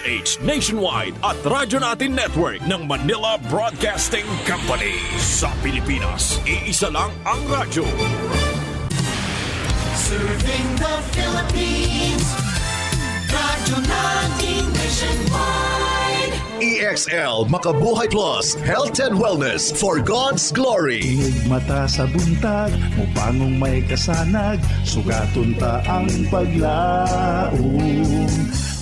DZRH Nationwide at Radyo Natin Network ng Manila Broadcasting Company. Sa Pilipinas, iisa lang ang radyo. Serving the Philippines, Radyo Natin Nationwide. EXL Makabuhay Plus, Health and Wellness for God's Glory. Inig mata sa buntag, mupangong may kasanag, sugaton ta ang paglaom.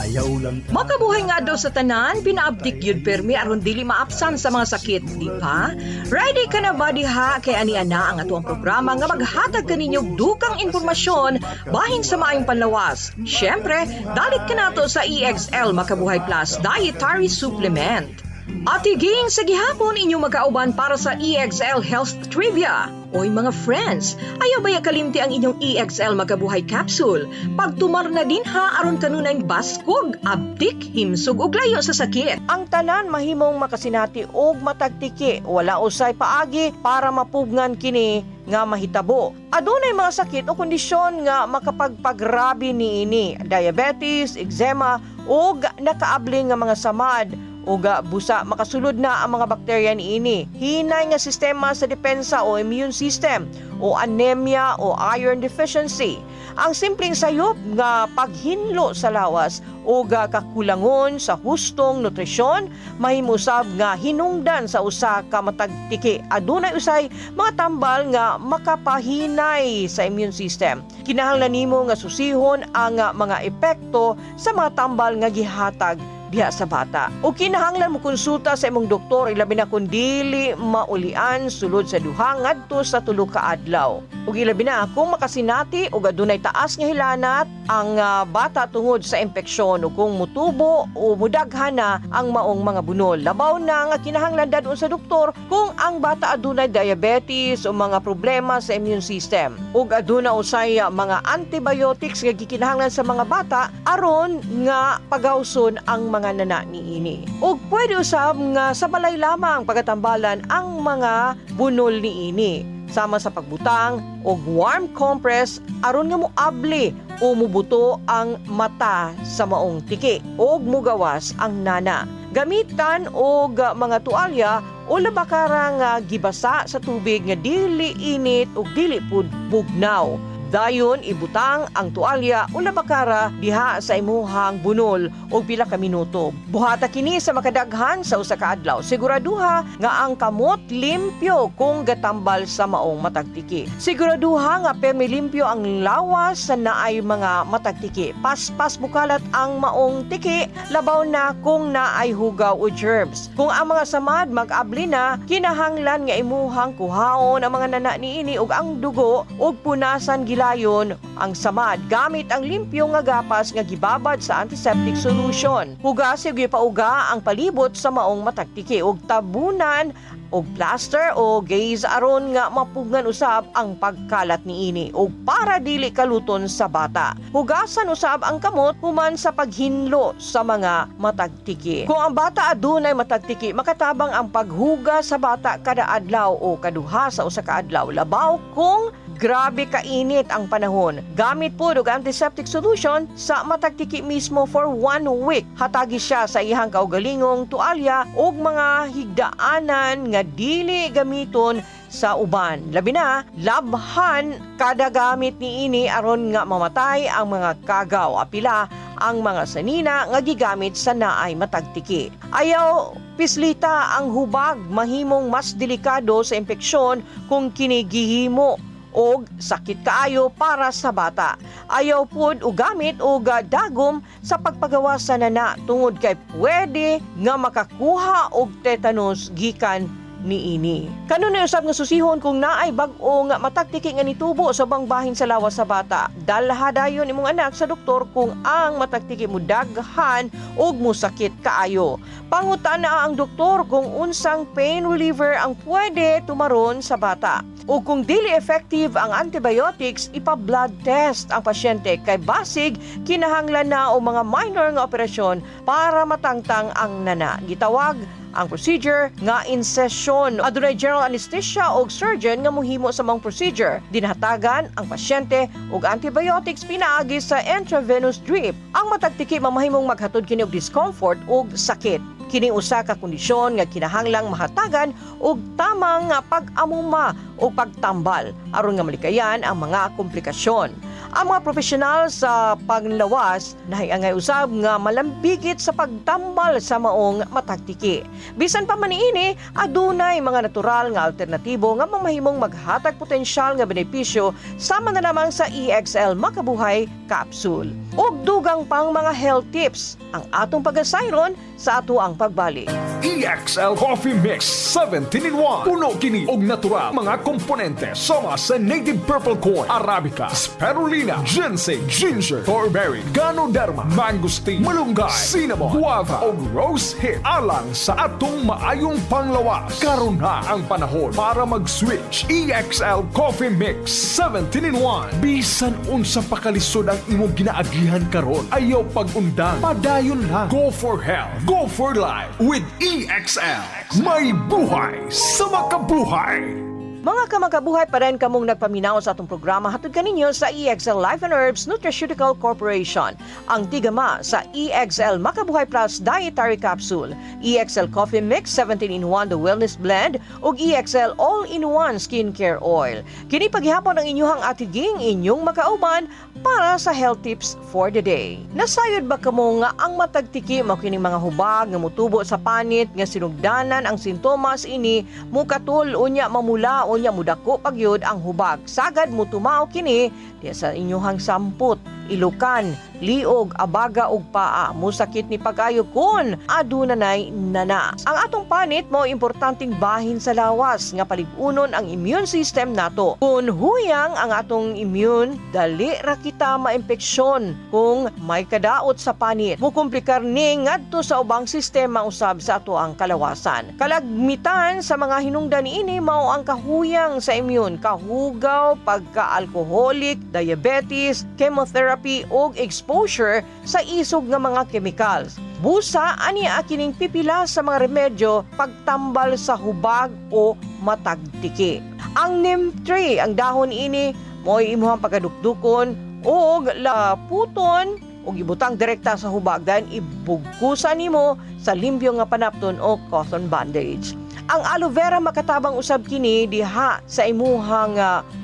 Ayaw lang ta. Makabuhay nga daw sa tanan, pinaabdik yun permi aron dili maapsan sa mga sakit, di ba? Ready ka na ba diha kay ani ana ang atuang programa nga maghatag kaninyong dukang impormasyon bahin sa maayong panlawas. Syempre, dalit ka nato sa EXL Makabuhay Plus Dietary Supplement. At higing sa gihapon inyong magkauban para sa EXL Health Trivia. Oy mga friends, ayaw baya kalimti ang inyong EXL Makabuhay Capsule. Pagtumar na din ha aron kanunay baskog, abdik, himsog ug layo sa sakit. Ang tanan mahimong makasinati og matagtiki, wala usay paagi para mapugnan kini nga mahitabo. Adunay mga sakit o kondisyon nga makapagpagrabi niini, diabetes, eczema ug nakaabling nga mga samad ug busa makasulod na ang mga bakterya niini. Hinay nga sistema sa depensa o immune system o anemia o iron deficiency. Ang simpleng sayop nga paghinlo sa lawas o kakulangon sa hustong nutrisyon mahimusab nga hinungdan sa usa ka matagtiki. Adunay usay mga tambal nga makapahinay sa immune system. Kinahanglan nimo nga susihon ang mga epekto sa mga tambal nga gihatag diha sa bata. O kinahanglan mo konsulta sa imong doktor ilabi na kung dili maulian sulod sa duha ngadto sa 3 ka adlaw. Ug ilabi na kung makasinati ug adunay taas nga hilanat ang bata tungod sa impeksyon o kung mutubo o mudaghan na ang maong mga bunol. Labaw na nga kinahanglan dadun sa doktor kung ang bata adunay diabetes o mga problema sa immune system. Ug aduna usay mga antibiotics nga gikinahanglan sa mga bata aron nga pagawson ang mga nana niini. Ug pwede usab nga sa balay lamang pagatambalan ang mga bunol niini sama sa pagbutang og warm compress aron nga moabli o mubuto ang mata sa maong tiki ug mugawas ang nana. Gamitan og mga tuwalya o labakara nga gibasa sa tubig nga dili init ug dili pud bugnaw. Dayon ibutang ang tuwalya o labakara diha sa imuhang bunol og pila ka minuto. Buhata kini sa makadaghan sa usa ka adlaw. Siguraduha nga ang kamot limpyo kung gatambal sa maong matagtiki. Siguraduha nga permi limpyo ang lawas sa naay mga matagtiki. Paspas bukalat ang maong tiki, labaw na kung naay hugaw o germs. Kung ang mga samad mag-abli na, kinahanglan nga imuhang kuhaon ang mga nana niini og ang dugo og punasan layon ang samad gamit ang limpyo nga gapas nga gibabad sa antiseptic solution. Hugasig pauga ang palibot sa maong matagtiki ug tabunan og plaster o gauze aron nga mapugnan usab ang pagkalat niini ug para dili kaluton sa bata. Hugasan usab ang kamot human sa paghinlo sa mga matagtiki. Kung ang bata adunay matagtiki, makatabang ang paghugas sa bata kada adlaw o kaduha sa usa ka adlaw. Labaw kung grabe kainit ang panahon. Gamit po og antiseptic solution sa matagtiki mismo for 1 week. Hatagi siya sa ihang kaugalingong tualya ug mga higdaanan nga dili gamiton sa uban. Labi na, labhan kada gamit niini aron nga mamatay ang mga kagaw. Apila ang mga sanina nga gigamit sa naay matagtiki. Ayaw pislita ang hubag mahimong mas delikado sa impeksyon kung kini gihimo og sakit kaayo para sa bata. Ayaw pud og gamit og dagom sa pagpagawas sa nana tungod kay pwede nga makakuha og tetanus gikan niini. Kanunay usab nga susihon kung naay bag-o nga matagtiki nga nitubo sa bangbahin sa lawas sa bata. Dalha dayon imong anak sa doktor kung ang matagtiki mo daghan ug musakit kaayo. Pangutan na ang doktor kung unsang pain reliever ang pwede tumaron sa bata. O kung dili effective ang antibiotics, ipa-blood test ang pasyente kay basig kinahanglan na o mga minor nga operasyon para matangtang ang nana. Gitawag ang procedure nga incession. Adunay general anesthesia o surgeon nga mohimo sa mga procedure. Dinhatagan ang pasyente og antibiotics pinaagi sa intravenous drip. Ang matagtiki mamahimong maghatod kini og discomfort ug sakit. Kini usa ka kondisyon nga kinahanglang mahatagan og tamang pag-amuma o pagtambal aron nga malikayan ang mga komplikasyon. Ang mga profesional sa panglawas nahiangay usab nga malambigit sa pagtambal sa maong matagtiki. Bisan pa man niini, adunay mga natural nga alternatibo nga mamahimong maghatag potensyal nga benepisyo sama na lamang sa EXL Makabuhay Capsule. Ug dugang pang mga health tips ang atong pag-asayron sa ato ang pagbalik. EXL Coffee Mix 17-in-1. Puno kini og natural mga komponente sama sa native purple corn, arabica, spirulina, ginseng, ginger, thornberry, ganoderma, mangosteen, malunggay, cinnamon, guava ug rose hip alang sa atong maayong panglawas. Karon na ang panahon para mag-switch. EXL Coffee Mix 17-in-1. Bisan unsa pa kalisod ang imong ginaagihan karon, ayaw pag-undang, padayon lang. Go for health, go for life with EXL. May buhay sa makabuhay. Mga kamakabuhay pa rin kamong nagpaminaw sa atong programa hatod kaninyo sa EXL Life and Herbs Nutraceutical Corporation. Ang tigama sa EXL Makabuhay Plus Dietary Capsule, EXL Coffee Mix 17-in-1 The Wellness Blend ug EXL All-in-1 Skincare Oil. Kini paghihapon ang inyong atiging inyong makauban para sa health tips for the day. Nasayod ba kamo nga ang matagtiki mao kining mga hubag nga mutubo sa panit nga sinugdanan ang sintomas ini mukatul unya mamula unya mudako pagyud ang hubag. Sagad mo tumao kini diya sa inyong samput, ilukan, liog, abaga ug paa. Musakit ni pagayo kun aduna nay nana. Ang atong panit mo importanteng bahin sa lawas nga paligunon ang immune system nato. Kun huyang ang atong immune, dali ra kita maimpeksyon kung may kadaot sa panit. Mukomplikar ni ngadto sa ubang sistema usab sa ato ang kalawasan. Kalagmitan sa mga hinungdan ini mao ang kahuyang sa immune, kahugaw, pagka-alcoholic, diabetes, chemotherapy ug exposure sa isog nga mga chemicals. Busa ani kining pipila sa mga remedyo pagtambal sa hubag o matagtiki. Ang neem tree, ang dahon ini mo'y imuhang pagkadukdukon o laputon o ibutang direkta sa hubag dahil ibugkusan nimo sa limpyo nga panapton o cotton bandage. Ang aloe vera makatabang usab kini diha sa imuhang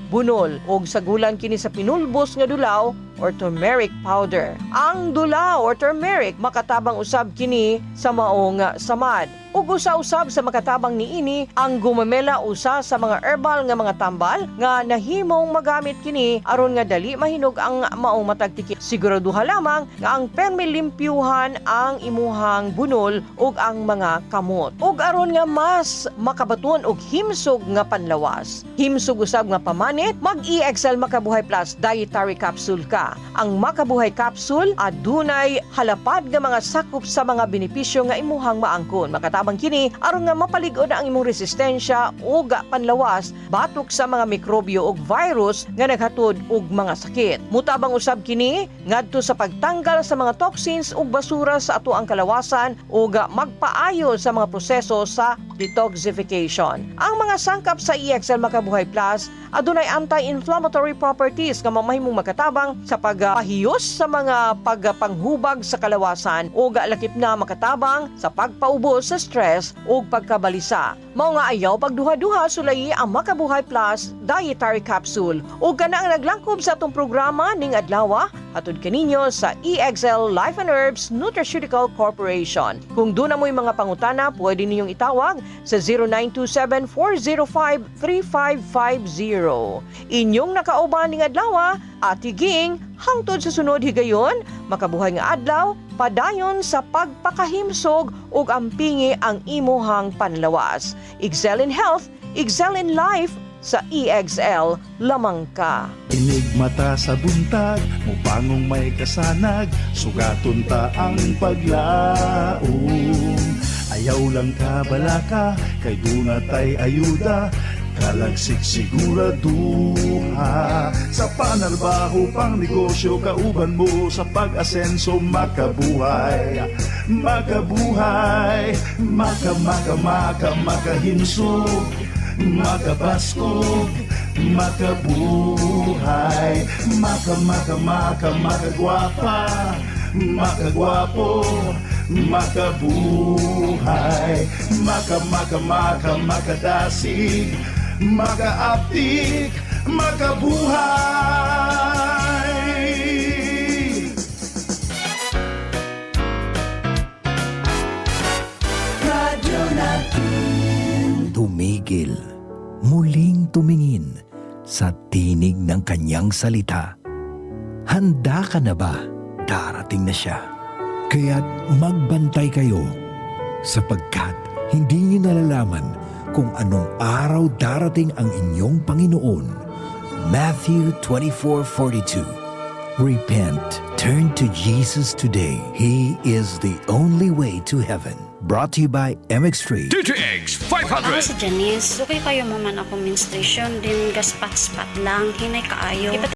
bunol o sagulan kini sa pinulbos nga dulaw or turmeric powder. Ang dulaw or turmeric makatabang usab kini sa maong samad. Ug usa-usab sa makatabang niini ang gumamela usa sa mga herbal nga mga tambal nga nahimong magamit kini aron nga dali mahinog ang maong matagtiki. Siguraduha lamang nga ang permilimpyuhan ang imuhang bunol ug ang mga kamot. Ug aron nga mas makabaton og himsog nga panlawas. Himsog usab nga pamanit, mag-EXL Makabuhay Plus Dietary Capsule ka. Ang Makabuhay Capsule adunay halapad nga mga sakop sa mga benepisyo nga imuhang maangkon. Makatabang kini aron nga mapalig-on ang imong resistensya ug panlawas batok sa mga mikrobyo ug virus nga naghatod og mga sakit. Mutabang usab kini ngadto sa pagtanggal sa mga toxins ug basura sa ato ang kalawasan ug magpaayo sa mga proseso sa detoxification. Ang mga sangkap sa EXL Makabuhay Plus adunay anti-inflammatory properties nga mamahimong makatabang sa pagpahiyos sa mga pagpanghubag sa kalawasan ug lakip na makatabang sa pagpaubos sa stress ug pagkabalisa. Mao nga ayaw pagduha-duha sulay ang Makabuhay Plus Dietary Capsule ug kana ang naglangkob sa atong programa ning adlaw hatod kaninyo sa EXL Life and Herbs Nutraceutical Corporation. Kung doon na mo'y mga pangutana, pwede ninyong itawag sa 0927-405-3550. Inyong nakauban ning adlaw, Ate Ging, hangtod sa sunod higayon, makabuhay nga adlaw, padayon sa pagpakahimsog ug ampingi ang imuhang panlawas. Excel in health, excel in life, sa EXL lamang ka. Inigmata sa buntag, mupangong may kasanag, sugaton ta ang paglaom. Ayaw lang ka balaka, kay dunatay ayuda, Kalagsik siguraduha sa panarbaho pang negosyo, kauban mo sa pag-asenso, makabuhay, makabuhay, makahinsog, makabaskog, makabuhay, makagwapa, makagwapo, makabuhay, makadasig, makaaptik, makabuhay. Radyo natin. Tumigil, muling tumingin sa tinig ng kanyang salita. Handa ka na ba? Darating na siya. Kaya't magbantay kayo, sapagkat hindi niyo nalalaman kung anong araw darating ang inyong Panginoon. Matthew 24:42. Repent, turn to Jesus today. He is the only way to heaven. Brought to you by MX3. DTX Ako 500. si Janice. Sukay kayo mo man ako menstruation, din gaspat-spat lang, hinay kaayo.